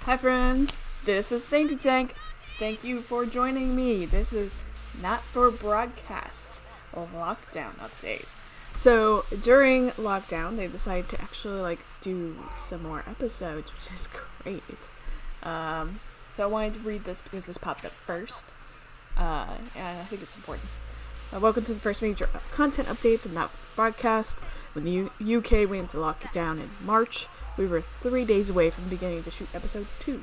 Hi friends, this is DaintyTank. Thank you for joining me. This is Not for Broadcast, a lockdown update. So during lockdown, they decided to actually do some more episodes, which is great. So I wanted to read this because this popped up first, and I think it's important. Welcome to the first major content update for Not for Broadcast. When the UK went into lockdown in March, we were 3 days away from beginning to shoot episode 2.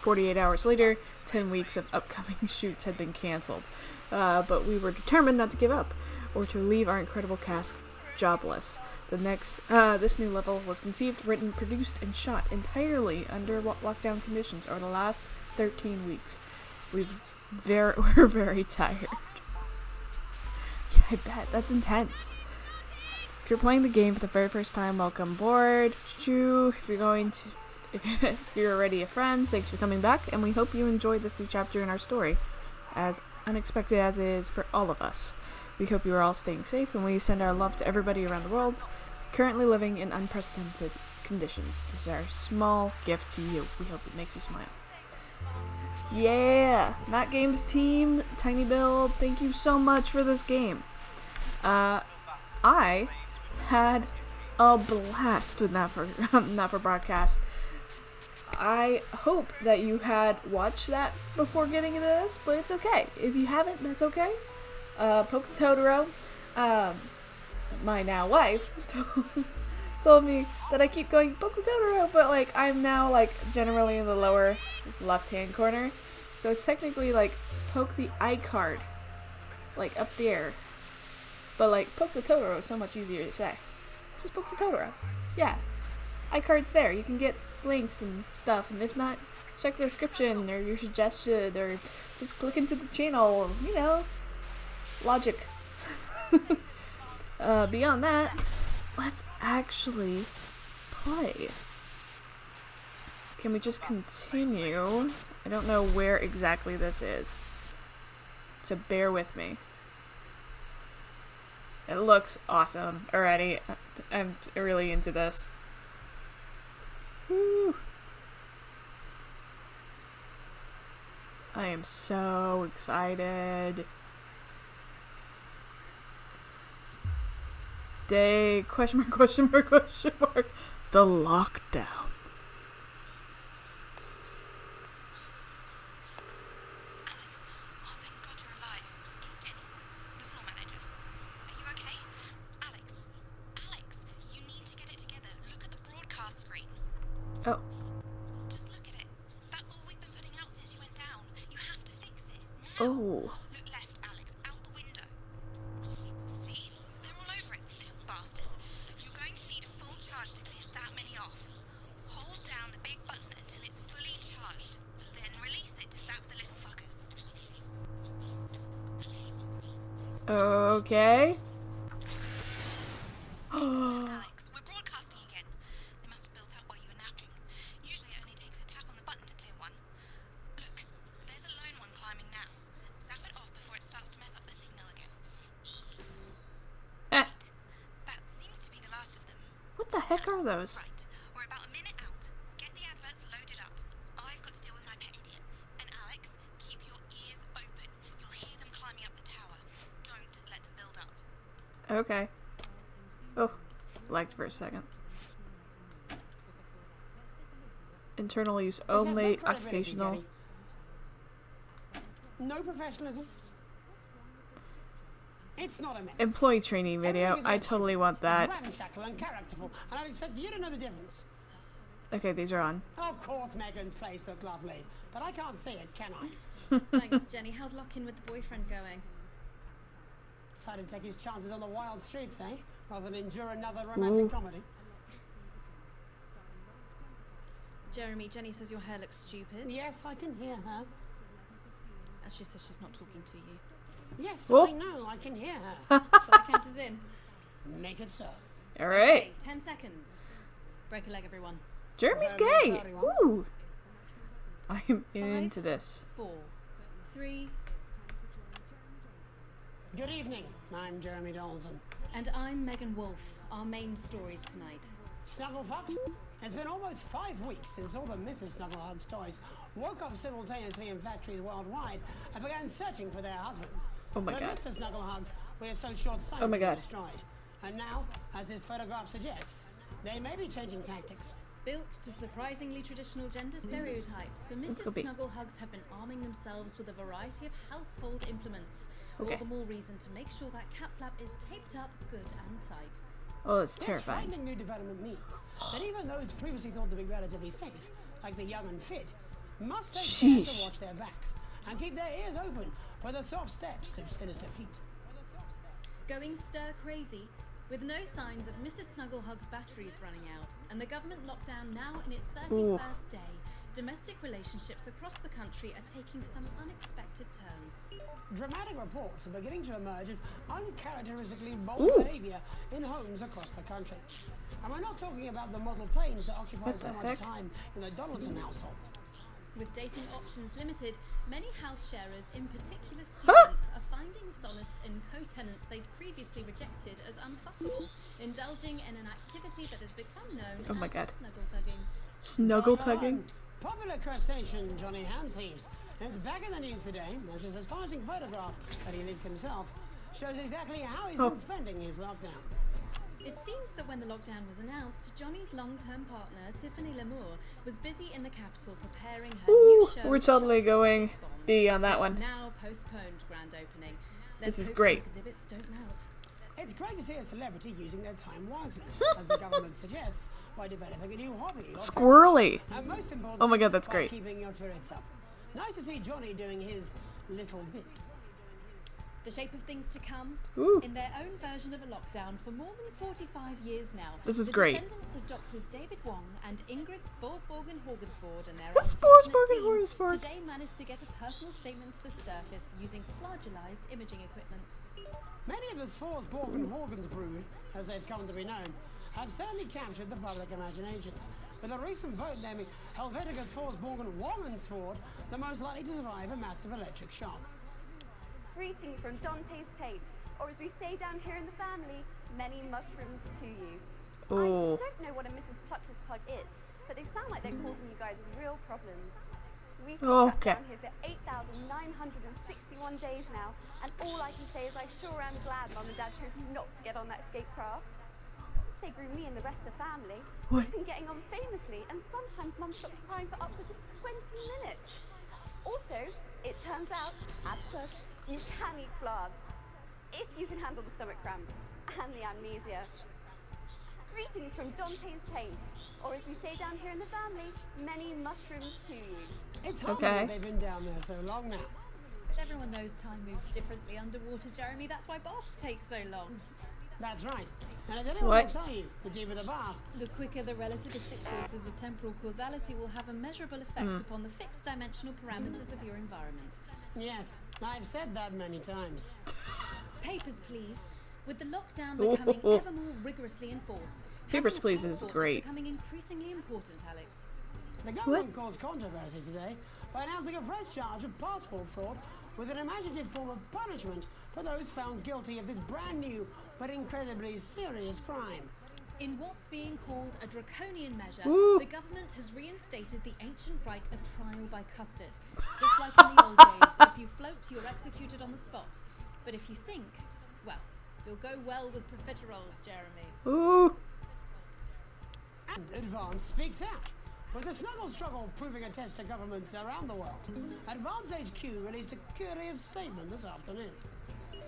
48 hours later, 10 weeks of upcoming shoots had been cancelled. But we were determined not to give up, or to leave our incredible cast jobless. This new level was conceived, written, produced, and shot entirely under lockdown conditions over the last 13 weeks. We're very tired. Yeah, I bet. That's intense. If you're playing the game for the very first time, welcome aboard. If you're already a friend, thanks for coming back, and we hope you enjoyed this new chapter in our story, as unexpected as it is for all of us. We hope you are all staying safe, and we send our love to everybody around the world currently living in unprecedented conditions. This is our small gift to you. We hope it makes you smile. Yeah! NotGames team, Tiny Build, thank you so much for this game. I had a blast with Not for Broadcast. I hope that you had watched that before getting into this, but it's okay. If you haven't, that's okay. Poke the Totoro. My now wife told me that I keep going Poke the Totoro, but I'm now generally in the lower left-hand corner. So it's technically poke the iCard, up there. But poke the Totoro is so much easier to say. Just poke the Totoro. Yeah. iCard's there. You can get links and stuff, and if not, check the description or your suggestion, or just click into the channel, logic. Beyond that, let's actually play. Can we just continue? I don't know where exactly this is, so bear with me. It looks awesome already. I'm really into this. Woo. I am so excited. Day, question mark, the lockdown. Oh. Just look at it. That's all we've been putting out since you went down. You have to fix it now. Oh. Look left, Alex, out the window. See? They're all over it, little bastards. You're going to need a full charge to clear that many off. Hold down the big button until it's fully charged. Then release it to zap the little fuckers. Okay. Alex, we're broadcasting again. They must have built up while you were napping. Usually it only takes a tap on the button to clear one. Look, there's a lone one climbing now. Zap it off before it starts to mess up the signal again. Wait, that seems to be the last of them. What the heck are those? Right, we're about a minute out. Get the adverts loaded up. I've got to deal with my pet idiot. And Alex, keep your ears open. You'll hear them climbing up the tower. Don't let them build up. Okay. Oh, lagged for a second. Internal use only, occupational. No professionalism. It's not a mess. Employee training video. I totally want that. Ramshackle and characterful, and I'd expect you to know the difference. Okay, these are on. Of course, Megan's place looked lovely, but I can't see it, can I? Thanks, Jenny. How's lock-in with the boyfriend going? Decided to take his chances on the wild streets, eh? Rather than endure another romantic comedy. Jeremy, Jenny says your hair looks stupid. Yes, I can hear her. And she says she's not talking to you. Yes, Oh. I know, I can hear her. So the count is in. Make it so. Alright. Okay, 10 seconds. Break a leg, everyone. Jeremy's gay! Ooh! I'm into this. 4, 3, Good evening, I'm Jeremy Donaldson. and I'm Megan Wolf. Our main stories tonight. Snugglehugs, It's been almost 5 weeks since all the Mrs. Snugglehugs toys woke up simultaneously in factories worldwide and began searching for their husbands. Oh my the god. Mr. Snugglehugs we have so short-sighted Oh my god. destroyed. And now, as this photograph suggests, they may be changing tactics. Built to surprisingly traditional gender stereotypes, the Let's Mrs. go, B. Snugglehugs have been arming themselves with a variety of household implements. Okay. All the more reason to make sure that cat flap is taped up good and tight. Oh, that's This terrifying. frightening new development means that even those previously thought to be relatively safe, like the young and fit, must take care to Sheesh. watch their backs and keep their ears open for the soft steps of sinister feet. Going stir crazy, with no signs of Mrs. Snugglehugs' batteries running out, and the government lockdown now in its 31st day, domestic relationships across the country are taking some unexpected turns. Dramatic reports are beginning to emerge of uncharacteristically bold behavior in homes across the country. And we're not talking about the model planes that occupy What so the much heck? time in the Donaldson household. With dating options limited, many house sharers, in particular students, are finding solace in co-tenants they'd previously rejected as unfuckable, indulging in an activity that has become known Oh my as god. snuggle thugging. Snuggle tugging? Popular crustacean Johnny Hamsleeves is back in the news today as his astonishing photograph that he leaked himself shows exactly how he's been spending his lockdown. It seems that when the lockdown was announced, Johnny's long-term partner, Tiffany Lamour, was busy in the capital preparing her new show. We're totally going Bombs. B on that It's one. now postponed grand opening. This is hope great. the exhibits don't melt. It's great to see a celebrity using their time wisely, as the government suggests, by developing a new hobby. Or Squirrely. and most importantly, Oh my god, that's by great. keeping your spirits up. Nice to see Johnny doing his little bit. The shape of things to come, Ooh. in their own version of a lockdown for more than 45 years now. This is the great. descendants of doctors David Wong and Ingrid Sporsborgen-Horgensvoord and their Sporsborgen-Horgensvoord. today managed to get a personal statement to the surface using flagellized imaging equipment. Many of the Sporsborgen-Horgens brood, as they've come to be known, have certainly captured the public imagination, with a recent vote naming Helvetica Sporsborgen-Warmensvoord the most likely to survive a massive electric shock. Greeting from DaintyTank, or as we say down here in the family, many mushrooms to you. Oh. I don't know what a Mrs. Pluckless Plug is, but they sound like they're causing you guys real problems. We've been Okay. shut down here for 8,961 days now, and all I can say is I sure am glad Mum and Dad chose not to get on that escape craft. Since they grew me and the rest of the family, What? we've been getting on famously, and sometimes Mum stops crying for upwards of 20 minutes. Also, it turns out, as per, you can eat floods, if you can handle the stomach cramps and the amnesia. Greetings from Dante's Taint, or as we say down here in the family, many mushrooms to you. It's hard Okay. that they've been down there so long now. But everyone knows time moves differently underwater, Jeremy. That's why baths take so long. That's right. And as anyone What? will tell you, the deeper the bath, The quicker the relativistic forces of temporal causality will have a measurable effect upon the fixed dimensional parameters of your environment. yes, I've said that many times. Papers, please. With the lockdown becoming ever more rigorously enforced, Papers, having a please is passport great. becoming increasingly important, Alex. The government caused controversy today by announcing a fresh charge of passport fraud with an imaginative form of punishment for those found guilty of this brand new but incredibly serious crime. In what's being called a draconian measure, Ooh. the government has reinstated the ancient right of trial by custard. Just like in the old days, if you float, you're executed on the spot. But if you sink, well, you'll go well with profiteroles, Jeremy. Ooh. And Advance speaks out. With the snuggle struggle proving a test to governments around the world, Advance HQ released a curious statement this afternoon.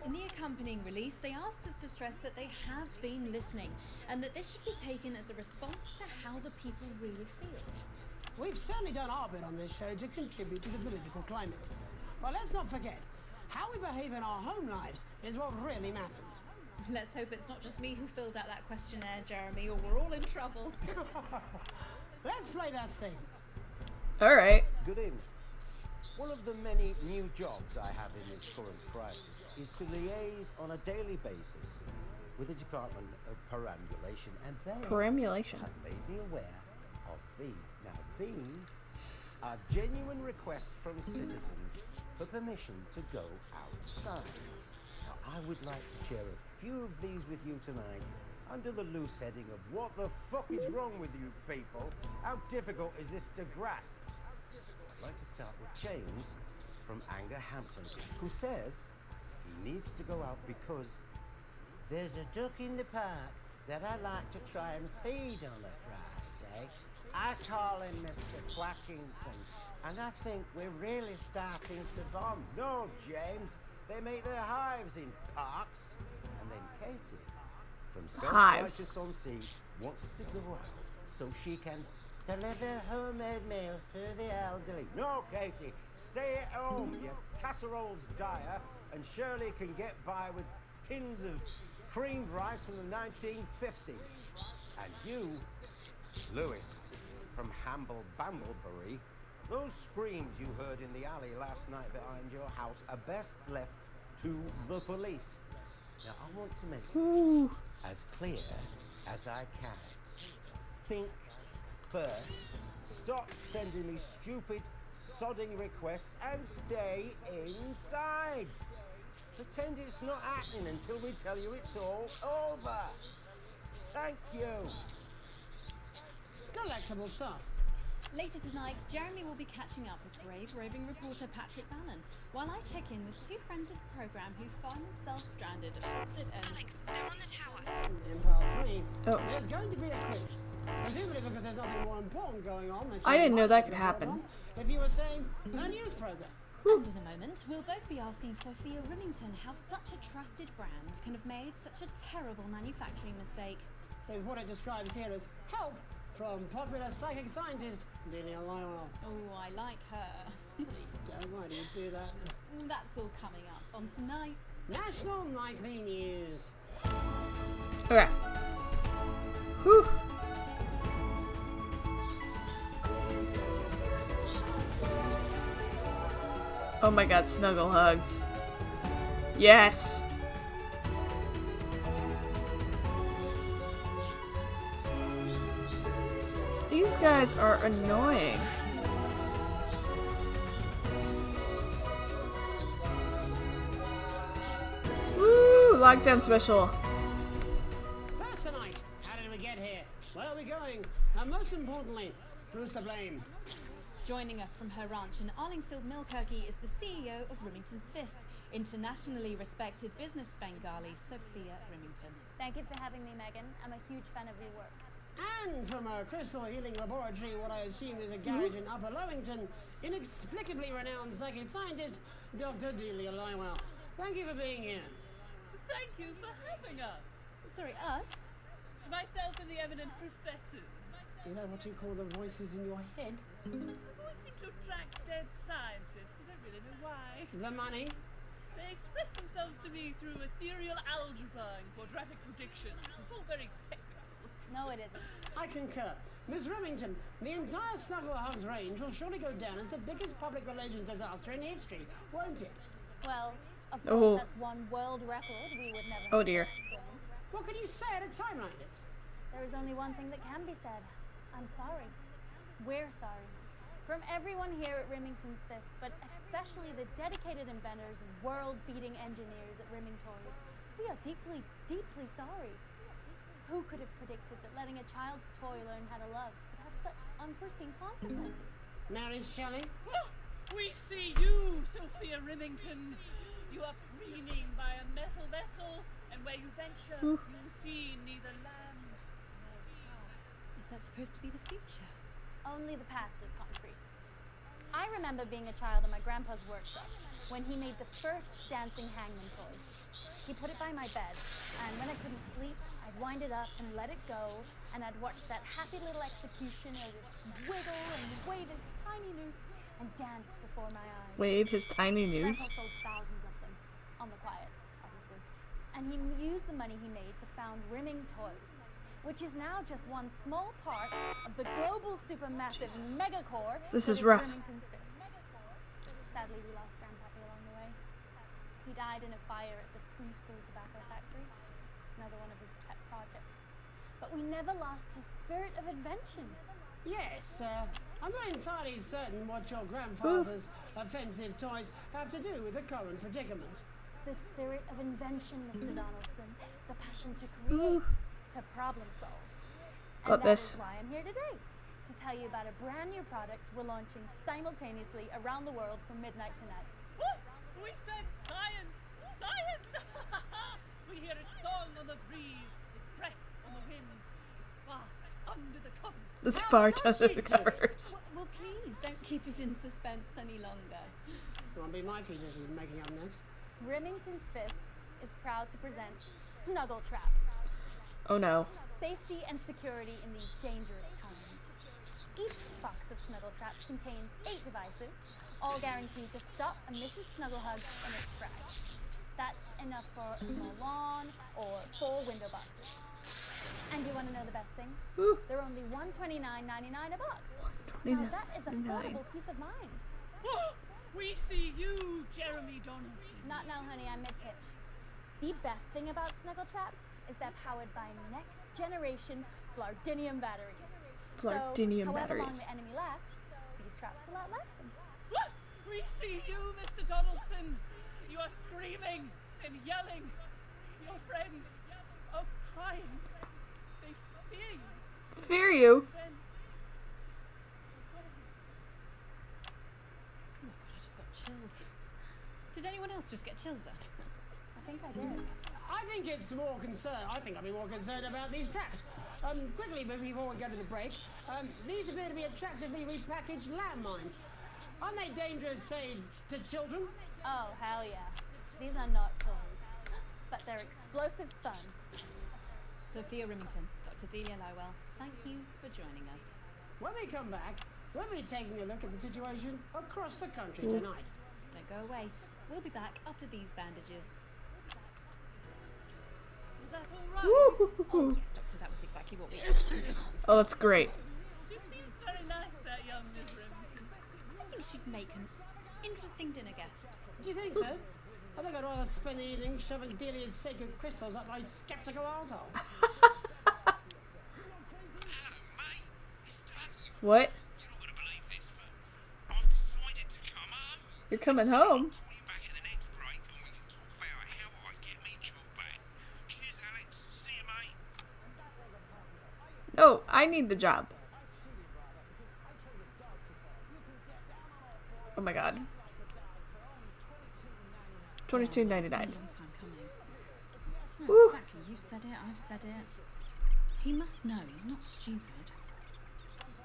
In the accompanying release, they asked us to stress that they have been listening, and that this should be taken as a response to how the people really feel. We've certainly done our bit on this show to contribute to the political climate. But let's not forget, how we behave in our home lives is what really matters. Let's hope it's not just me who filled out that questionnaire, Jeremy, or we're all in trouble. Let's play that statement. All right. Good evening. One of the many new jobs I have in this current crisis is to liaise on a daily basis with the Department of Perambulation, and they Perambulation. have made me aware of these. Now, these are genuine requests from citizens for permission to go outside. Now, I would like to share a few of these with you tonight under the loose heading of what the fuck is wrong with you people? How difficult is this to grasp? I'd like to start with James from Angerhampton, who says he needs to go out because there's a duck in the park that I like to try and feed on a Friday. I call him Mr. Quackington, and I think we're really starting to bond. No, James, they make their hives in parks. And then Katie, from Self-Righteous-on-Sea, wants to go out so she can deliver homemade meals to the elderly. No, Katie, stay at home. Your casserole's dire, and Shirley can get by with tins of creamed rice from the 1950s. And you, Lewis, from Hamble-Bamblebury, those screams you heard in the alley last night behind your house are best left to the police. Now, I want to make this as clear as I can. Think first. Stop sending me stupid, sodding requests and stay inside. Pretend it's not happening until we tell you it's all over. Thank you. Delectable stuff. Later tonight, Jeremy will be catching up with brave roving reporter Patrick Bannon, while I check in with two friends of the programme who find themselves stranded at opposite ends. Alex, they're on the tower. In part 3, Oh. there's going to be a quiz. Presumably because there's nothing more important going on. That I you didn't know might that could report happen. on If you were saying a news program. And in a moment, we'll both be asking Sophia Remington how such a trusted brand can have made such a terrible manufacturing mistake. Is what it describes here as help from popular psychic scientist Delia Lyle. Oh, I like her. Why do you do that? That's all coming up on tonight's National Nightly News. Okay. Whew. Oh my god, Snugglehugs. Yes! These guys are annoying. Woo! Lockdown special. First tonight, how did we get here? Where are we going? And most importantly, who's to blame? Joining us from her ranch in Arlingsfield, Milkirky is the CEO of Remington's Fist, internationally respected business Bengali, Sophia Remington. Thank you for having me, Megan. I'm a huge fan of your work. And from a crystal healing laboratory, what I assume is a garage in Upper Lowington, inexplicably renowned psychic scientist, Dr. Delia Lywell. Thank you for being here. Thank you for having us. Sorry, us? Myself and the eminent professors. Is that what you call the voices in your head? Always seem to attract dead scientists. I don't really know why. The money? They express themselves to me through ethereal algebra and quadratic predictions. It's all very technical. No, it isn't. I concur. Miss Remington, the entire Snugglehugs range will surely go down as the biggest public relations disaster in history, won't it? Well, of Oh. course, that's one world record we would never Oh have dear. set. What can you say at a time like this? There is only one thing that can be said. I'm sorry. We're sorry. From everyone here at Remington's Fist, but especially the dedicated inventors and world-beating engineers at Reming Toys, we are deeply, deeply sorry. Who could have predicted that letting a child's toy learn how to love could have such unforeseen consequences? Mary Shelley? We see you, Sophia Remington. You are preening by a metal vessel, and where you venture, you see neither land nor sky. Is that supposed to be the future? Only the past is concrete. I remember being a child in my grandpa's workshop when he made the first dancing hangman toy. He put it by my bed, and when I couldn't sleep, I'd wind it up and let it go, and I'd watch that happy little executioner just wiggle and wave his tiny noose and dance before my eyes. Wave his tiny news. Grandpa sold thousands of them, on the quiet, obviously. And he used the money he made to found Rimming Toys, which is now just one small part of the global supermassive megacore. This that is rough. Remington's Fist. Sadly, we lost Grandpappy along the way. He died in a fire at the preschool tobacco factory, another one of his pet projects. But we never lost his spirit of invention. Yes, I'm not entirely certain what your grandfather's offensive toys have to do with the current predicament. The spirit of invention, Mr. Donaldson. The passion to create, to problem solve. Got and that this. is why I'm here today, to tell you about a brand new product we're launching simultaneously around the world from midnight tonight. We said science! Science! We hear its song on the breeze, its breath on the wind, its fart under the covers. Let's How fart does under she the do it? covers. Well, please, don't keep us in suspense any longer. It won't be my feature she's making up next. Remington's Fist is proud to present Snuggle Traps. Oh no. Safety and security in these dangerous times. Each box of Snuggle Traps contains 8 devices, all guaranteed to stop a Mrs. Snugglehugs in its tracks. That's enough for a small lawn or 4 window boxes. And you want to know the best thing? Ooh. They're only $129.99 a box. $129.99. Now that is affordable peace of mind. We see you, Jeremy Donaldson. Not now, honey, I'm mid-pitch. The best thing about Snuggle Traps is they're powered by next generation Flardinium batteries. Flardinium so, however long batteries. the enemy lasts, these traps will outlast them. We see you, Mr. Donaldson. You are screaming and yelling. Your friends are crying. They fear you. Fear you. Then Oh my god, I just got chills. Did anyone else just get chills then? I think I did. I think it's more concerned. I think I'll be more concerned about these traps. Quickly, before we go to the break, these appear to be attractively repackaged landmines. Aren't they dangerous, say, to children? Oh, hell yeah. These are not toys, but they're explosive fun. Sophia Remington, Dr. Delia Lywell, thank you for joining us. When we come back, we'll be taking a look at the situation across the country tonight. Don't go away. We'll be back after these bandages. was that all right? Oh, yes, Doctor, that was exactly what we Oh, that's great. She seems very nice, that young Miss Remington. I think she'd make an interesting dinner guest. Do you think so? I think I'd rather spend the evening shoving Delia's sacred crystals up my skeptical arsehole. What? You're not going to believe this, but I've decided to come home. You're coming home? Call you back at the next break and we can talk about how I get me job back. Cheers, Alex. See you, mate. No, I need the job. Oh my god. $22.99. It's been a long time coming. No, Woo. exactly. You said it. I've said it. He must know. He's not stupid.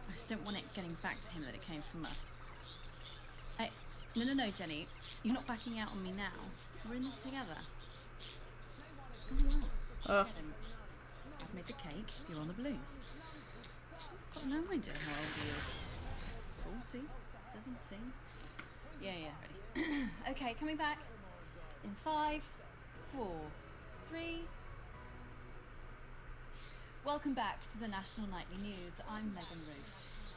I just don't want it getting back to him that it came from us. Hey, no, Jenny. You're not backing out on me now. We're in this together. What's going on? Oh. Get him. I've made the cake. You're on the balloons. I've got no idea how old he is. 40? 17? Yeah, ready. Okay, coming back. In 5, 4, 3. Welcome back to the National Nightly News. I'm Megan Roof.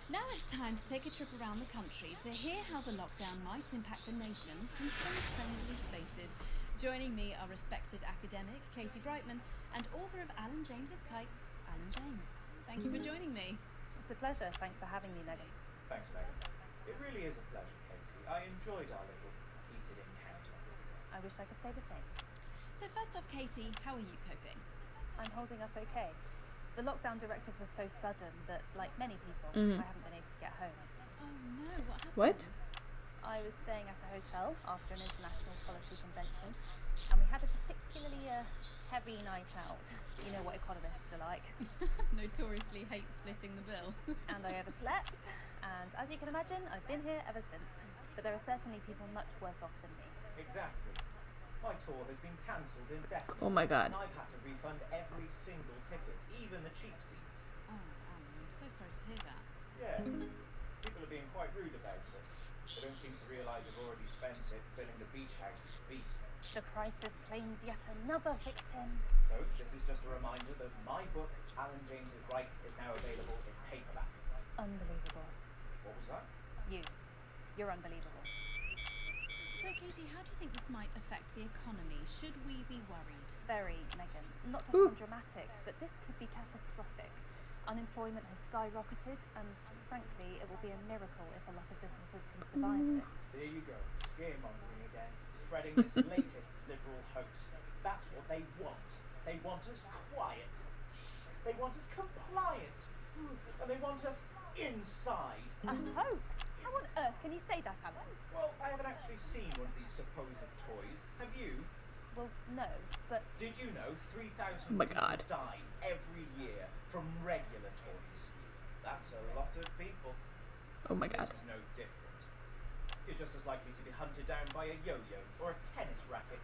Now it's time to take a trip around the country to hear how the lockdown might impact the nation from some friendly faces. Joining me are respected academic Katie Brightman and author of Alan James's Kites, Alan James. Thank you for joining me. It's a pleasure. Thanks for having me, Megan. Thanks, Megan. It really is a pleasure, Katie. I enjoyed our little heated encounter. I wish I could say the same. So first off, Katie, how are you coping? I'm holding up okay. The lockdown directive was so sudden that, like many people, I haven't been able to get home. Oh no, what happened? What? I was staying at a hotel after an international policy convention, and we had a particularly heavy night out. You know what economists are like. Notoriously hate splitting the bill. And I overslept, and as you can imagine, I've been here ever since. But there are certainly people much worse off than me. Exactly. My tour has been cancelled indefinitely. Oh my god. And I've had to refund every single ticket, even the cheap seats. Oh, Alan, I'm so sorry to hear that. Yeah. People are being quite rude about it. They don't seem to realise they've already spent it filling the beach house with beef. The crisis claims yet another victim. So, this is just a reminder that my book, Alan James's Right, is now available in paperback. Unbelievable. What was that? You're unbelievable. So, Katie, how do you think this might affect the economy? Should we be worried? Very, Megan. Not to Ooh. sound dramatic, but this could be catastrophic. Unemployment has skyrocketed, and frankly, it will be a miracle if a lot of businesses can survive this. There you go, scaremongering again, spreading this latest liberal hoax. That's what they want. They want us quiet. They want us compliant. And they want us inside. A hoax? How on earth can you say that, Alan? Well, I haven't actually seen one of these supposed toys. Have you? Well, no, but Did you know 3,000 Oh my people God. die every year from regular toys? That's a lot of people. Oh my god. This is no different. You're just as likely to be hunted down by a yo-yo or a tennis racket.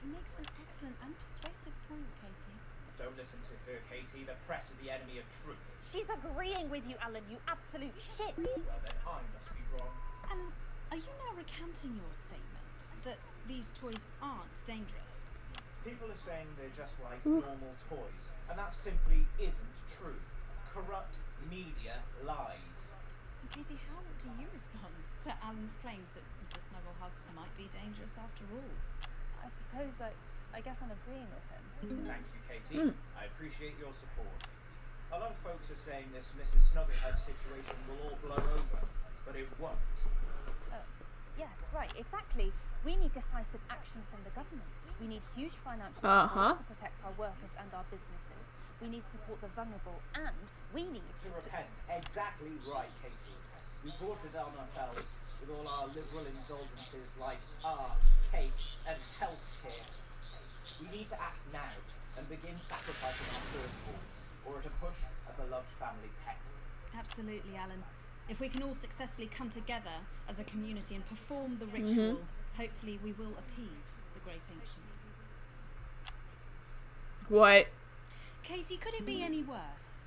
He makes an excellent and persuasive point, Katie. Don't listen to her, Katie. The press are the enemy of truth. she's agreeing with you, Alan, you absolute shit. Well, then I must be wrong. Alan, are you now recanting your statement that these toys aren't dangerous? People are saying they're just like normal toys, and that simply isn't true. Corrupt media lies. Katie, how do you respond to Alan's claims that Mr. Snugglehugs might be dangerous after all? I suppose I guess I'm agreeing with him. Thank you, Katie. I appreciate your support. A lot of folks are saying this Mrs. Snugglehugs situation will all blow over, but it won't. Yes, right, exactly. We need decisive action from the government. We need huge financial support to protect our workers and our businesses. We need to support the vulnerable, and we need To repent. Exactly right, Katie. We brought it on ourselves with all our liberal indulgences like art, cake, and healthcare. We need to act now and begin sacrificing our firstborn, or to push a beloved family pet. Absolutely, Alan. If we can all successfully come together as a community and perform the ritual, hopefully we will appease the great ancient. What? Katie, could it be any worse?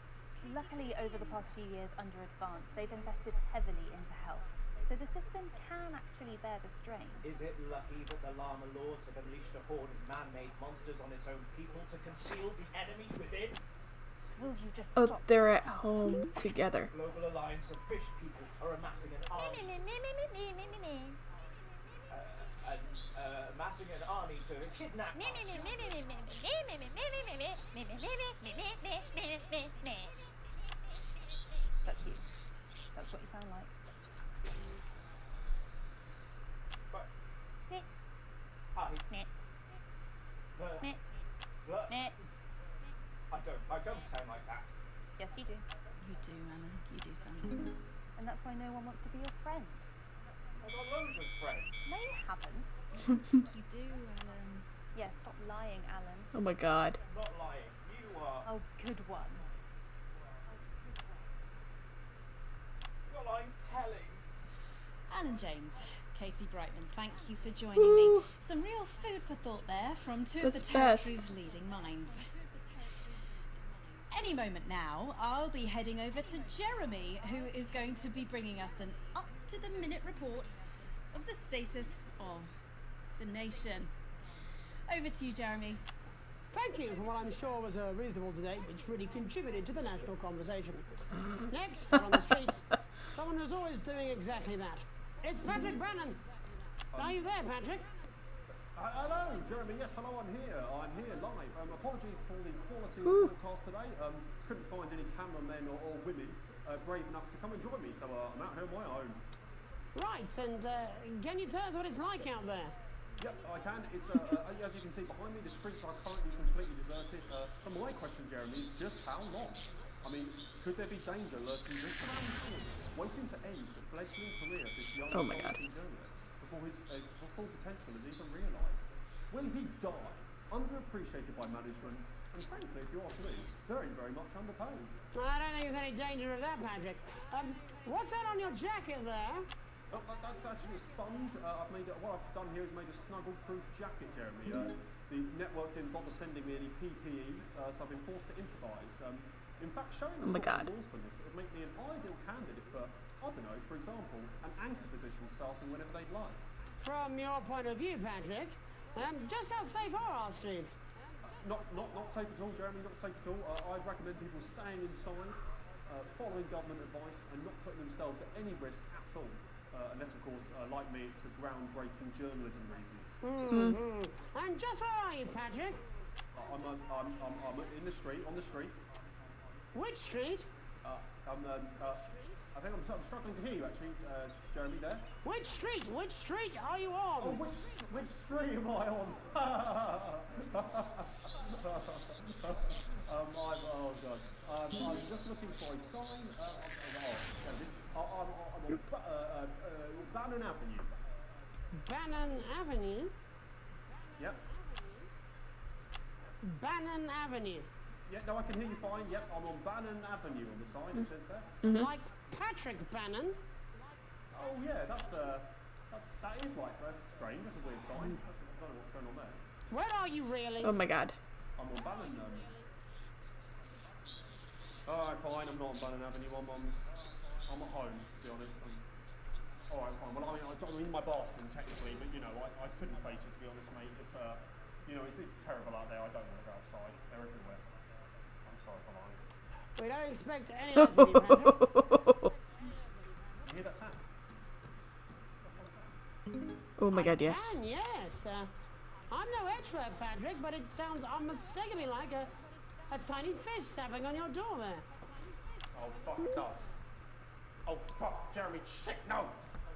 Luckily, over the past few years under Advance, they've invested heavily into health, so the system can actually bear the strain. Is it lucky that the Llama Lords have unleashed a horde of man-made monsters on its own people to conceal the enemy within? Will you just Oh, stop? they're at home together. Global Alliance of Fish People are amassing an army. Amassing an army to kidnap us. That's you. That's what you sound like. But I don't sound like that. Yes, you do. You do, Alan. You do sound like that. And that's why no one wants to be your friend. I've got loads of friends. No, you haven't. You do, Alan. Yeah, stop lying, Alan. Oh my god. Not lying. You are. Oh, good one. Well, I'm telling. Alan James, Katie Brightman, thank you for joining me. Some real food for thought there from two of the That's best. territory's leading minds. Any moment now, I'll be heading over to Jeremy, who is going to be bringing us an up-to-the-minute report of the status of the nation. Over to you, Jeremy. Thank you for what I'm sure was a reasonable debate which really contributed to the national conversation. Next, on the streets, someone who's always doing exactly that. It's Patrick Brennan. Are you there, Patrick? Hello, Jeremy. Yes, hello, I'm here. I'm here live. Apologies for the quality of the podcast today. Couldn't find any cameramen or women brave enough to come and join me, so I'm out here on my own. Right, and can you tell us what it's like out there? Yep, I can. It's as you can see behind me, the streets are currently completely deserted. But my question, Jeremy, is just how long? I mean, could there be danger lurking just around the corner, waiting to end the fledgling career of this young journalist before his full potential is even realised? Will he die, underappreciated by management, and frankly, if you ask me, very, very much underpaid? I don't think there's any danger of that, Patrick. What's that on your jacket there? Oh, that's actually a sponge. What I've done here is made a snuggle-proof jacket, Jeremy. The network didn't bother sending me any PPE, so I've been forced to improvise. In fact, showing the sort of resourcefulness would make me an ideal candidate for, I don't know, for example, an anchor position starting whenever they'd like. From your point of view, Patrick, just how safe are our streets? Not safe at all, Jeremy, not safe at all. I'd recommend people staying inside, following government advice, and not putting themselves at any risk at all. Unless, of course, like me, it's for groundbreaking journalism reasons. And just where are you, Patrick? I'm in the street, on the street. Which street? I think I'm struggling to hear you, actually, Jeremy, there. Which street? Which street are you on? Oh, which street am I on? Oh god. I'm just looking for a sign. I'm on Bannon Avenue. Bannon Avenue? Yep. Bannon Avenue. Yeah, no, I can hear you fine. Yep, I'm on Bannon Avenue on the sign. It says there. Like Patrick Bannon? Oh yeah, that is like that's strange. That's a weird sign. I don't know what's going on there. Where are you really? Oh my god. I'm on Bannon. Alright, fine. I'm not on Bannon Avenue. I'm at home, to be honest. Alright, fine. Well, I'm in my bathroom technically, but you know, I couldn't face it, to be honest, mate. It's you know, it's terrible out there. I don't want to go outside. They're everywhere. I'm sorry for lying. We don't expect any of that to be, Patrick. You hear that sound? Oh my god, yes. Yes. I'm no expert, Patrick, but it sounds unmistakably like a tiny fist tapping on your door there. Oh, fuck, it does. Oh, fuck, Jeremy, shit, no!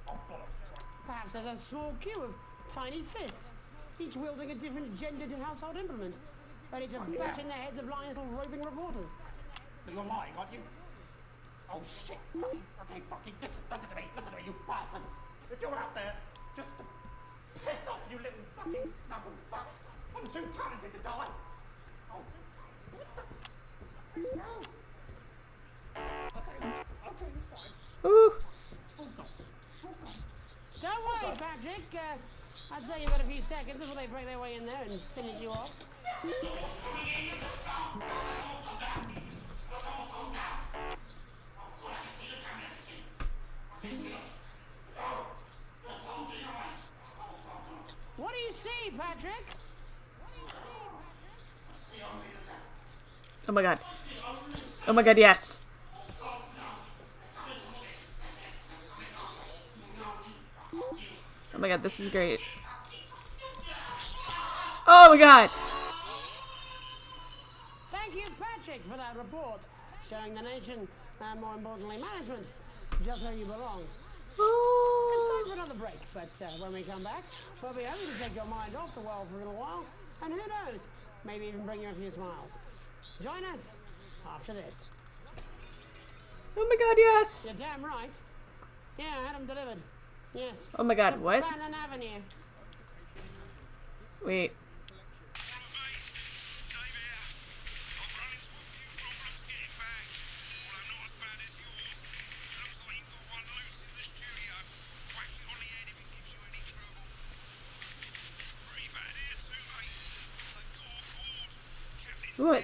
Oh, bollocks. Perhaps there's a small queue of tiny fists, each wielding a different gendered household implement, ready to bash in the heads of lying little roving reporters. But you're lying, aren't you? Oh, shit. Okay, fucking listen to me, you bastards. If you're out there, just piss off, you little fucking snuggle fucks. I'm too talented to die. Oh, what the Okay, it's fine. Ooh. Don't worry, Patrick. I'd say you've got a few seconds before they break their way in there and finish you off. What do you see, Patrick? Oh my god. Oh my god, yes. Oh my god, this is great. Oh my god! Thank you, Patrick, for that report, showing the nation, and more importantly, management, just where you belong. It's time for another break, but when we come back, we'll be able to take your mind off the world for a little while, and who knows, maybe even bring you a few smiles. Join us after this. Oh my god, yes! You're damn right. Yeah, I had them delivered. Yes. Oh my god, what? Bannon Avenue. Wait. What?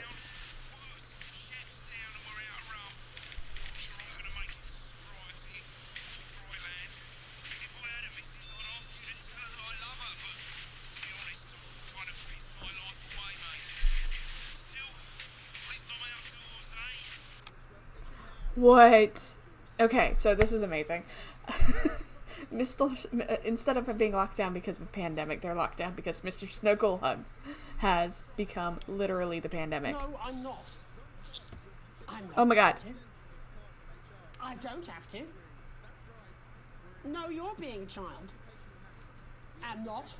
What? Okay, so this is amazing. Instead of being locked down because of a pandemic, they're locked down because Mr. Snugglehugs has become literally the pandemic. No, I'm not. I'm not. Oh my god. I don't have to. No, you're being a child. I'm not.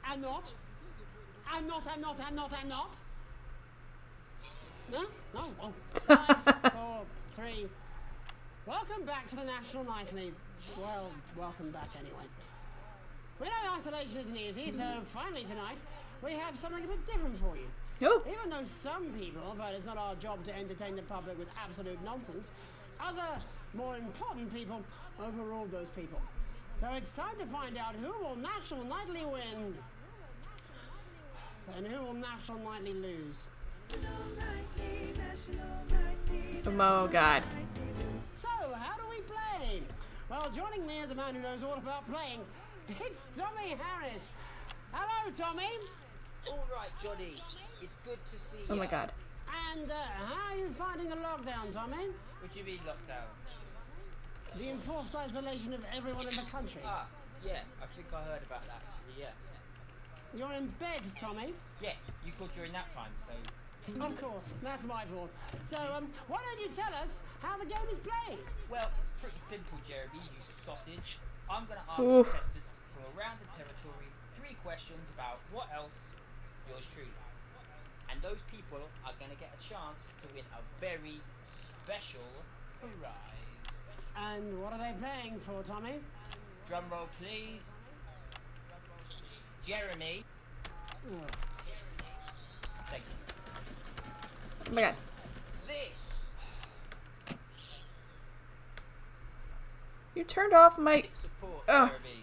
I'm not. I'm not. No? No. Oh. 5, 4, 3. Welcome back to the National Nightly. Well, welcome back anyway. We know isolation isn't easy, so finally tonight we have something a bit different for you. Oh. Even though some people felt it's not our job to entertain the public with absolute nonsense, other, more important people overruled those people. So it's time to find out who will National Nightly win and who will National Nightly lose. Oh god. So, how do we play? Well, joining me is a man who knows all about playing. It's Tommy Harris. Hello, Tommy. All right, Johnny. It's good to see you. Oh my god. And how are you finding the lockdown, Tommy? What do you mean lockdown? The enforced isolation of everyone in the country. Ah, yeah. I think I heard about that. Yeah. You're in bed, Tommy. Yeah, you called during that time, so... Of course, that's my fault. So, why don't you tell us how the game is played? Well, it's pretty simple, Jeremy, you sausage. I'm going to ask contestants from around the territory 3 questions about what else? Yours truly. And And those people are going to get a chance to win a very special prize. And what are they playing for, Tommy? Drum roll, please. Jeremy. Oh. Thank you. Oh my god. This. You turned off my... Six support, Oh. Jeremy.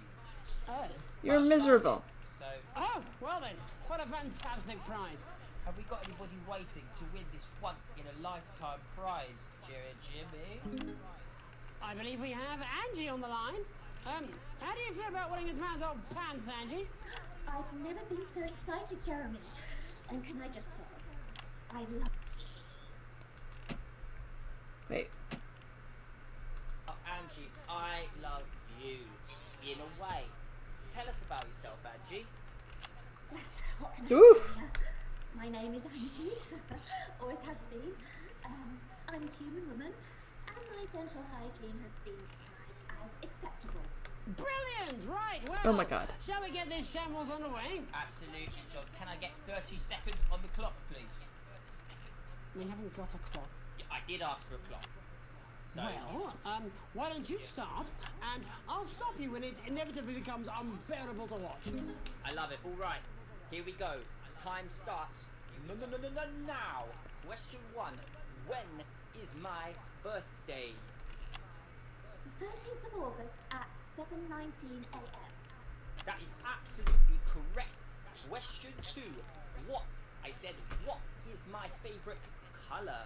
Oh. You're miserable. So, Oh, well then, what a fantastic prize. have we got anybody waiting to win this once-in-a-lifetime prize, Jimmy? I believe we have Angie on the line. How do you feel about winning this man's old pants, Angie? I've never been so excited, Jeremy. And can I just say, I love... Wait. Oh, Angie, I love you. In a way. Tell us about yourself, Angie. What can I Ooh. say? My name is Angie. Always has been. I'm a human woman, and my dental hygiene has been described as acceptable. Brilliant! Right, well, Oh my god. shall we get this shambles underway? Absolutely, John. Can I get 30 seconds on the clock, please? We haven't got a clock. Yeah, I did ask for a clock. So, Well, why don't you start, and I'll stop you when it inevitably becomes unbearable to watch. I love it. All right, here we go. Time starts now. Question 1. When is my birthday? The 13th of August at 7:19 a.m. That is absolutely correct. Question 2. What? I said, what is my favorite color?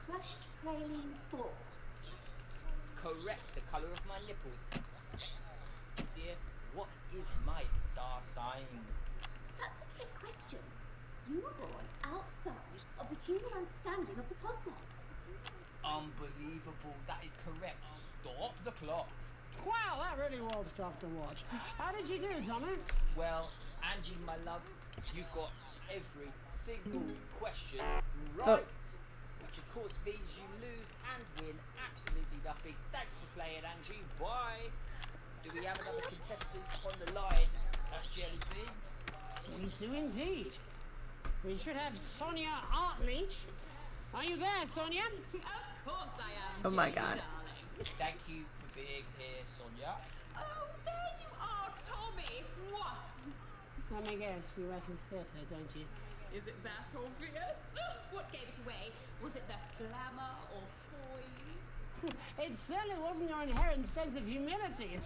Crushed praline 4. Correct. The color of my nipples. Dear, what is my star sign? That's a trick question. You were born outside of the human understanding of the cosmos. Unbelievable. That is correct. Stop the clock. Wow, that really was tough to watch. How did you do, Tommy? Well, Angie, my love, you got every single question right. Which of course means you lose and win absolutely nothing. Thanks for playing, Angie. Bye. Do we have another contestant on the line at Jelly Bean? We do indeed. We should have Sonia Artleach. Are you there, Sonia? Of course I am. Oh my Jamie, god. darling. Thank you for being here, Sonia. Oh, there you are, Tommy. Mwah. Let me guess, you work in theatre, don't you? Is it that obvious? What gave it away? Was it the glamour or poise? It certainly wasn't your inherent sense of humility.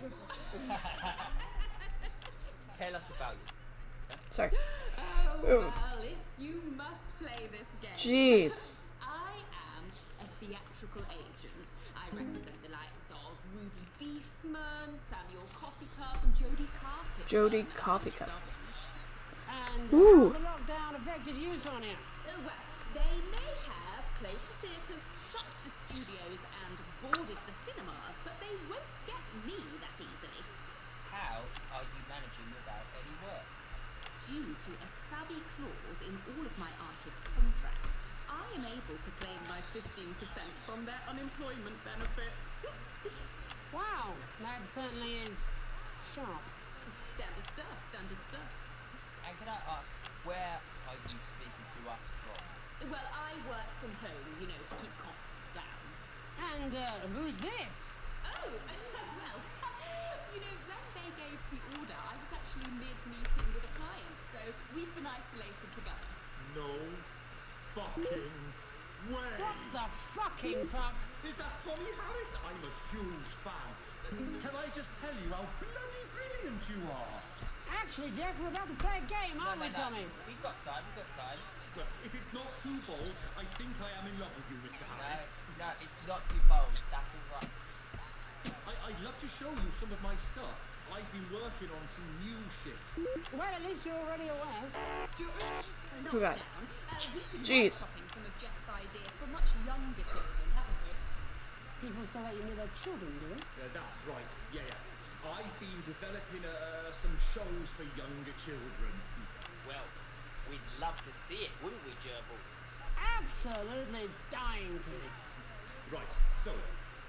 Tell us about you. Sorry. Oh, Ooh. well, if you must play this game. Jeez. I am a theatrical agent. I represent the likes of Rudy Beefman, Samuel Coffee Cup, and Jodie Carpet. Jodie Coffee Cup. And Ooh. how's the lockdown affected you, Sonia? Well, they may have closed the theatres, shut the studios, and boarded the cinemas, but they won't get me that easily. How are you managing without any work? Due to a savvy clause in all of my artist contracts, I am able to claim my 15% from their unemployment benefit. Wow, that certainly is sharp. Standard stuff, standard stuff. And can I ask, where are you speaking to us from? Well, I work from home, you know, to keep costs down. And who's this? Oh, well, you know, when they gave the order, I was actually mid-meeting with a client, so we've been isolated together. No fucking way! What the fucking fuck? Is that Tommy Harris? I'm a huge fan. Can I just tell you how bloody brilliant you are? Actually, Jeff, we're about to play a game, aren't we, Tommy? We've got time, Well, if it's not too bold, I think I am in love with you, Mr. Harris. No, it's not too bold. That's all right. I'd love to show you some of my stuff. I've been working on some new shit. Well, at least you're already aware. Oh god. We've been Jeez. workshopping some of Jeff's ideas for much younger children, haven't we? People still let you near their children, do they? That's right. Yeah. I've been developing some shows for younger children. Well, we'd love to see it, wouldn't we, Gerbil? Absolutely dying to. Right, so,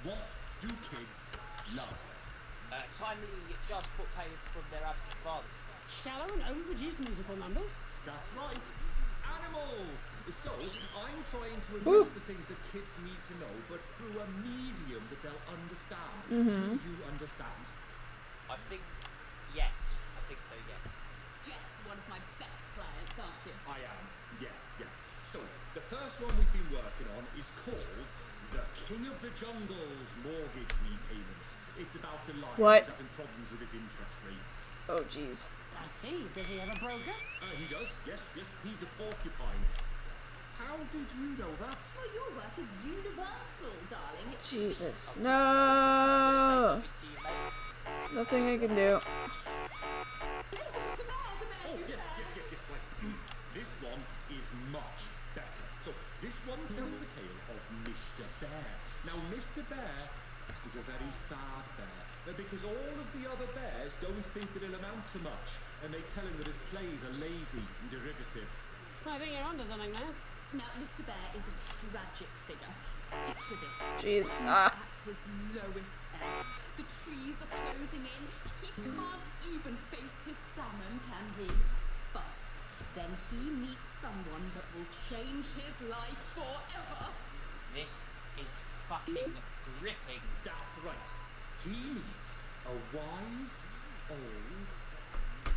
what do kids love? Timely transport payments from their absent father. Shallow and overproduced musical numbers. That's right. animals. So I'm trying to address the things that kids need to know, but through a medium that they'll understand. Do you understand? I think yes. I think so, yes. Jess, one of my best clients, aren't you? I am. Yeah. So the first one we've been working on is called The King of the Jungle's Mortgage Repayments. It's about a lion who's having problems with his interest rates. Oh, jeez. I see. Does he have a broker? He does. Yes. He's a porcupine. How did you know that? Well, your work is universal, darling. It's Jesus. No. Nothing I can do. Oh, yes. Right. This one is much better. So, this one tells the tale of Mr. Bear. Now, Mr. Bear is a very sad bear, because all of the other bears don't think that he'll amount to much, and they tell him that his plays are lazy and derivative. I think you're onto something there. Now, Mr. Bear is a tragic figure. Picture this. Jeez. He's at his lowest ebb. The trees are closing in. He can't even face his salmon, can he? But then he meets someone that will change his life forever. This is fucking gripping. That's right. He meets a wise old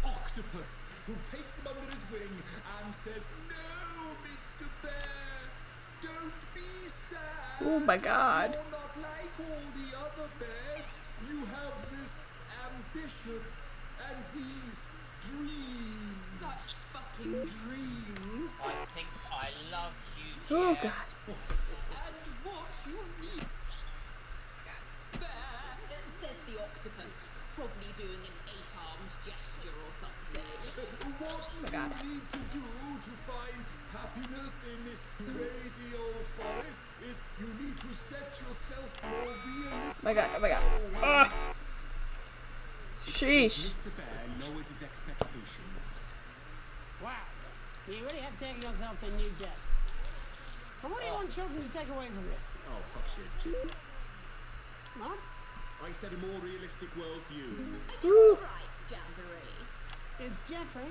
octopus who takes him under his wing and says, "No, Mr. Bear, don't be sad. Oh my God. You're not like all the other bears. You have this ambition and these dreams." Such fucking dreams. I think I love you, Oh, Jen. God. And what you need, Bear, says the octopus, probably doing an 8-armed gesture or something. What you need to do to find happiness in this crazy old forest is you need to set yourself more realistic. Oh my God. Ugh. Sheesh. Mr. Bear lowers his expectations. Wow. You really have taken yourself to new depths. And what do you want children to take away from this? Oh, fuck shit. What? I said a more realistic worldview. Are you right, Jamboree? It's Jeffrey.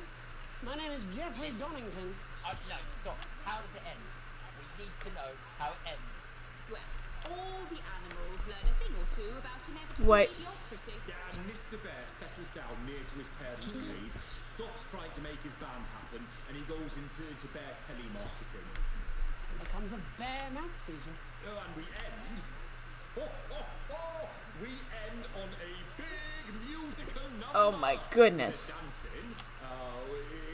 My name is Jeffrey Donington. No, stop. How does it end? We need to know how it ends. Well, all the animals learn a thing or two about inevitable Wait. mediocrity. Yeah, and Mr. Bear settles down near to his parents' cave, stops trying to make his band happen, and he goes into bear telemarketing. Becomes a bear maths teacher. And we end... We end on a big musical number. Oh my goodness. Dancing.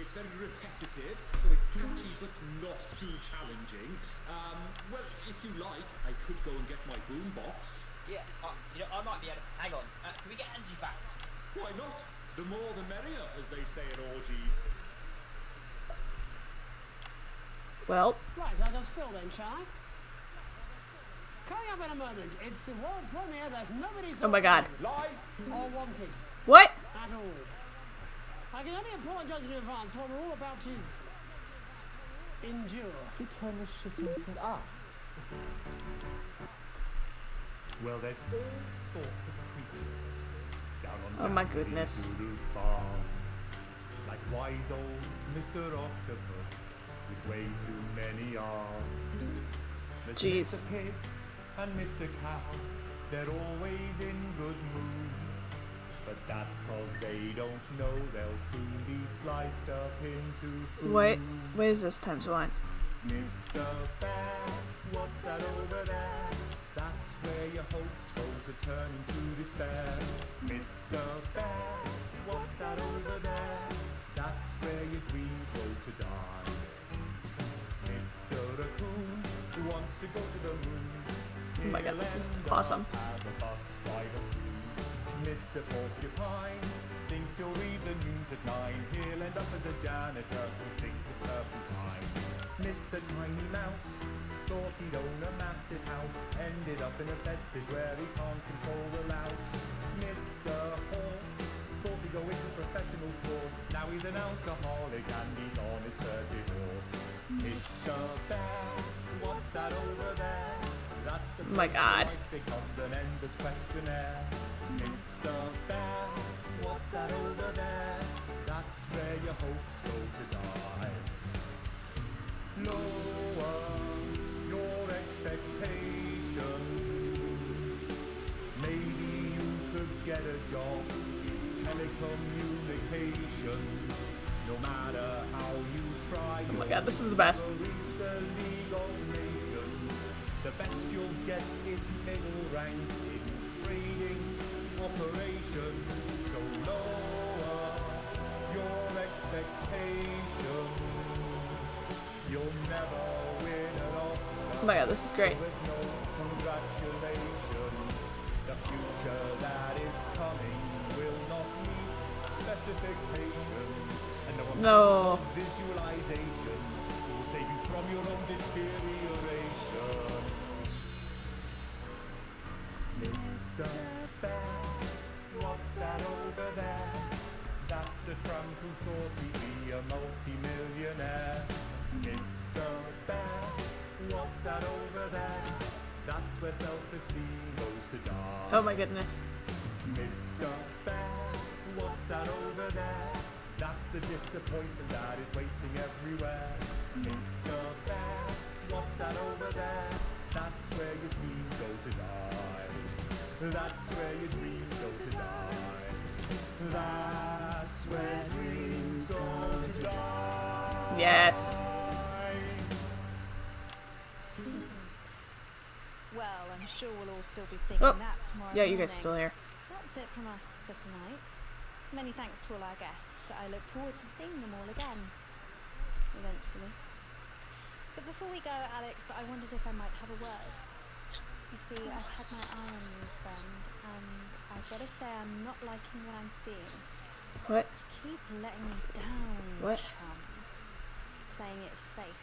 It's very repetitive, so it's catchy but not too challenging. Well, if you like, I could go and get my boombox. Yeah, I might be able to... Hang on. Can we get Angie back? Why not? The more the merrier, as they say at orgies. Well. Right, I'll just fill then, shall I? Coming up in a moment, it's the world premiere that nobody saw Oh my God. live or wanted. What? At all. I can only apologize in advance for what we're all about to endure. You turn this shit into art. Well, there's all sorts of creatures down on Oh my goodness. Doodle Farm. Like wise old Mr. Octopus with way too many arms. There's Jeez. Mr. Pig and Mr. Cow, they're always in good mood. But that's 'cause they don't know they'll soon be sliced up into food. What? What is this times one? Mr. Bear, what's that over there? That's where your hopes go to turn into despair. Mr. Bear, what's that over there? That's where your dreams go to die. Mr. Raccoon wants to go to the moon. Oh my God, this is awesome. Have a bus driver soon. Mr. Porcupine thinks he'll read the news at 9. He'll end up as a janitor who stinks of turpentine. Mr. Tiny Mouse thought he'd own a massive house, ended up in a bedsit where he can't control the louse. Mr. Horse thought he'd go into professional sports, now he's an alcoholic and he's on his third divorce. Mr. Bear, what's that over there? That's the Oh my God. life becomes an endless questionnaire. Mr. Bear, what's that over there? That's where your hopes go to die. communications. No matter how you try, oh my god, this is the best. reach the League of Nations. The best you'll get is middle rank in training operations. So lower your expectations. You'll never win an Oscar. Oh my god, this is great. So there's no congratulations. The future that is coming will not meet specifications. And no visualizations will save you from your own deterioration. Mr. Bear, what's that over there? That's a tramp who thought he'd be a multi-millionaire. Mr. Bear, what's that over there? That's where self-esteem goes to die. Oh my goodness. Mr. Bear, what's that over there? That's the disappointment that is waiting everywhere. Mr. Bear, what's that over there? That's where your schemes go to die. That's where your dreams go to die. That's where dreams go to die. Yes. Well, I'm sure we'll all still be singing Oh. that tomorrow Yeah, you morning. guys still here. That's it from us for tonight. Many thanks to all our guests. I look forward to seeing them all again. Eventually. But before we go, Alex, I wondered if I might have a word. You see, I've had my eye on you, friend, and I've got to say I'm not liking what I'm seeing. What? You keep letting me down, What? chum. Playing it safe.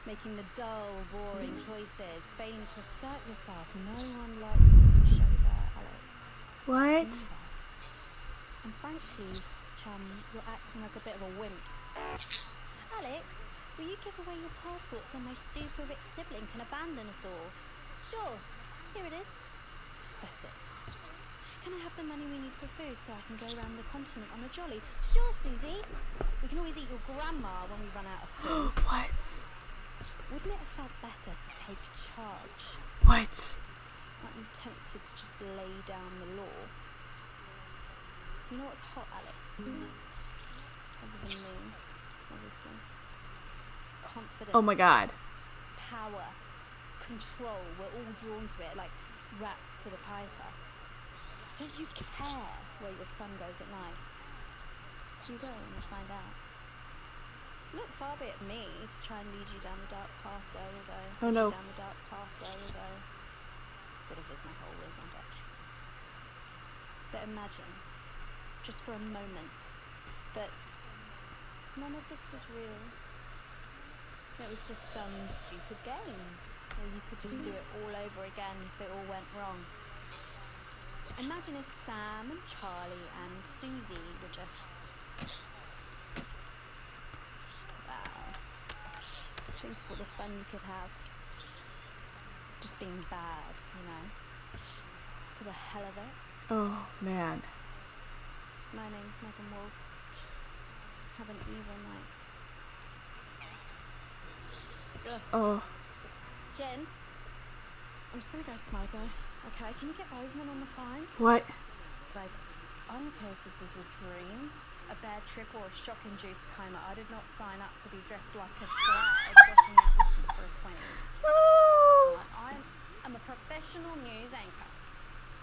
Making the dull, boring choices. Failing to assert yourself. No one likes a pushover, Alex. What? And frankly, chum, you're acting like a bit of a wimp. Alex, will you give away your passport so my super rich sibling can abandon us all? Sure. Here it is. Pathetic. Can I have the money we need for food so I can go around the continent on a jolly? Sure, Susie. We can always eat your grandma when we run out of food. What? Wouldn't it have felt better to take charge? What? Aren't you tempted to just lay down the law? You know what's hot, Alex? Other than me, obviously. Confidence. Oh my god. Power. Control. We're all drawn to it like rats to the piper. Don't you care where your sun goes at night? You go and you'll find out. Look, far be it me to try and lead you down the dark path where we'll go. Oh no. Down the dark path where we'll go. Sort of is my whole raison d'etre. But imagine, just for a moment, that none of this was real. It was just some stupid game where you could just do it all over again if it all went wrong. Imagine if Sam and Charlie and Susie were just... Wow. Think of all the fun you could have. Just being bad, you know. For the hell of it. Oh man. My name's Megan Wolf. Have an evil night. Ugh. Oh. Jen, I'm just gonna go smoke her. Okay, can you get Rosamund on the phone? What? Babe, I don't care if this is a dream, a bad trip, or a shock-induced coma. I did not sign up to be dressed like a bride brushing out whiskey for a 20. Right, I'm a professional news anchor,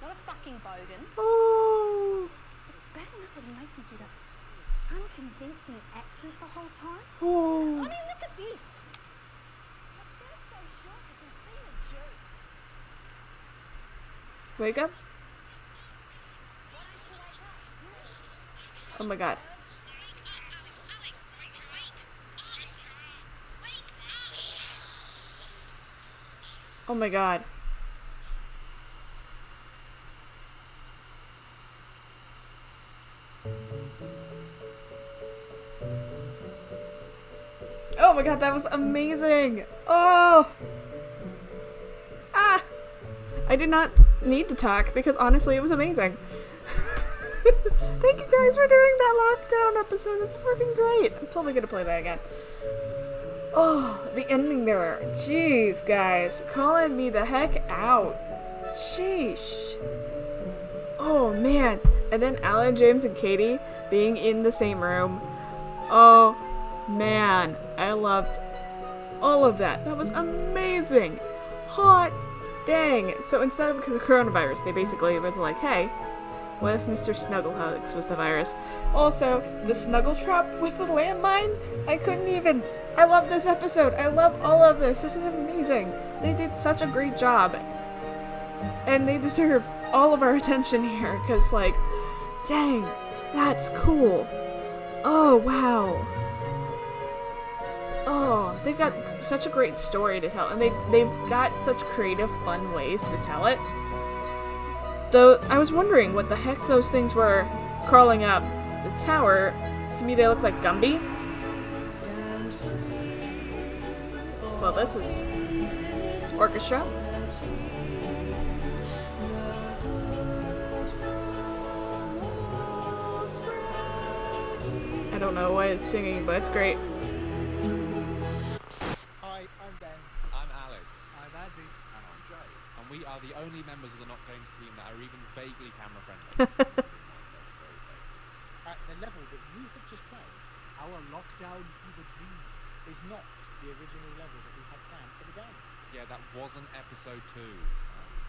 not a fucking bogan. Oh. It's bad enough that he makes me do that unconvincing accent the whole time. Oh. I mean, look at this. Wake up. Oh my god. Oh my god. Oh my god, that was amazing! Oh! Ah! I did not need to talk because honestly it was amazing. Thank you guys for doing that lockdown episode. That's freaking great. I'm totally gonna play that again. Oh, the ending there. Jeez, guys. Calling me the heck out. Sheesh. Oh, man. And then Alan, James, and Katie being in the same room. Oh, man. I loved all of that. That was amazing. Hot dang. So instead of the coronavirus, they basically was like, hey, what if Mr. Snugglehugs was the virus? Also, the snuggle trap with the landmine? I love this episode. I love all of this. This is amazing. They did such a great job. And they deserve all of our attention here, because, like, dang, that's cool. Oh, wow. Oh, they've got such a great story to tell, and they've got such creative, fun ways to tell it. Though, I was wondering what the heck those things were crawling up the tower. To me, they look like Gumby. Well, this is orchestra. I don't know why it's singing, but it's great. Hi, I'm Ben. I'm Alex. I'm Andy. And I'm Jay. And we are the only members of the NotGames team that are even vaguely camera friendly. At the level that you have just played, our lockdown fever dream is not the original level that we had planned for the game. Yeah, that wasn't episode 2.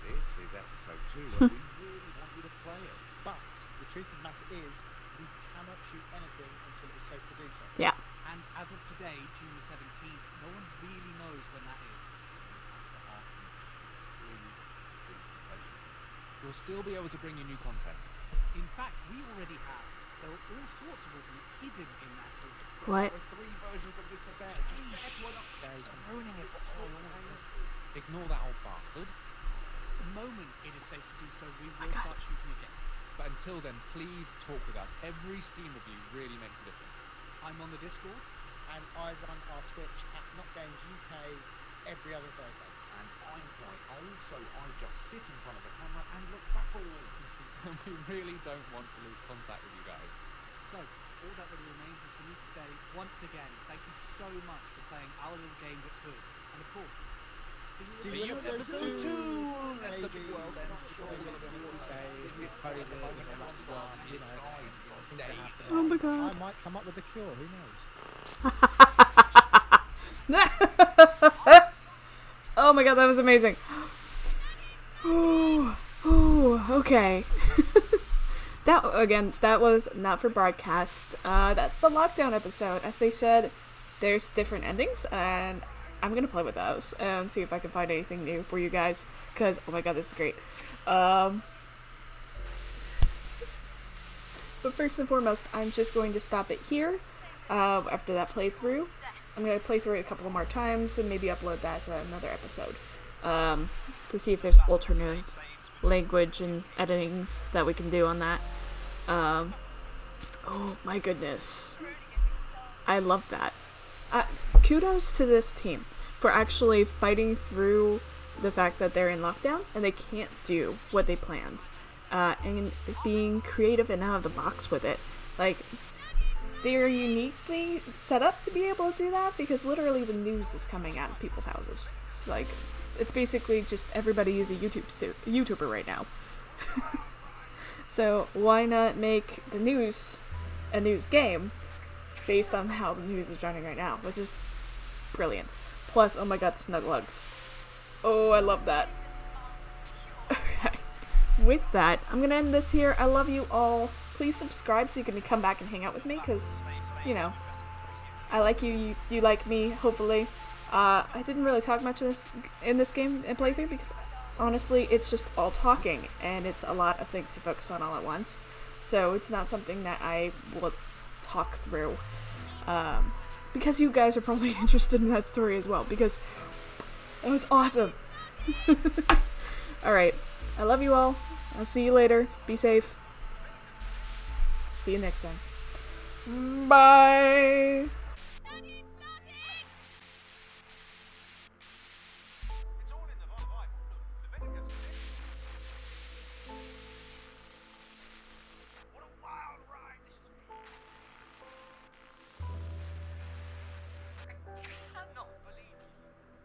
This is episode 2 and we really want you to play it. But the truth of the matter is, we cannot shoot anything until it is safe to do so. Yeah. And as of today, June the 17th, no one really knows when that is. We'll still be able to bring you new content. In fact, we already have. There are all sorts of ordnance hidden in that book. What? There are 3 versions of Mr. Bear. Just stop ruining it. Ignore that old bastard. The moment it is safe to do so, we will start shooting again. But until then, please talk with us. Every Steam review really makes a difference. I'm on the Discord, and I run our Twitch at NotGames UK every other Thursday. And I'm quite old, so I just sit in front of the camera and look baffled. And we really don't want to lose contact with you guys. So, all that really remains is for me to say, once again, thank you so much for playing our little game that could. And of course, see you in episode 2! Let's look at the world end. Oh my god. I might come up with a cure, who knows? Oh my god, that was amazing. Ooh, okay. That was not for broadcast. That's the lockdown episode. As they said, there's different endings, and I'm gonna play with those and see if I can find anything new for you guys. Because, oh my god, this is great. But first and foremost, I'm just going to stop it here. After that playthrough, I'm going to play through it a couple more times and maybe upload that as another episode. To see if there's alternative language and editings that we can do on that. Oh my goodness. I love that. Kudos to this team for actually fighting through the fact that they're in lockdown and they can't do what they planned. And being creative and out of the box with it. Like, they're uniquely set up to be able to do that because literally the news is coming out of people's houses. It's like, it's basically just everybody is a YouTuber right now. So why not make the news a news game based on how the news is running right now, which is brilliant. Plus, oh my god, Snugglehugs. Oh, I love that. Okay. With that, I'm gonna end this here. I love you all. Please subscribe so you can come back and hang out with me, because, you know, I like you, you like me, hopefully. I didn't really talk much in this game and playthrough, because honestly, it's just all talking, and it's a lot of things to focus on all at once. So it's not something that I will talk through, because you guys are probably interested in that story as well, because it was awesome. Alright, I love you all. I'll see you later. Be safe. See you next time. Bye!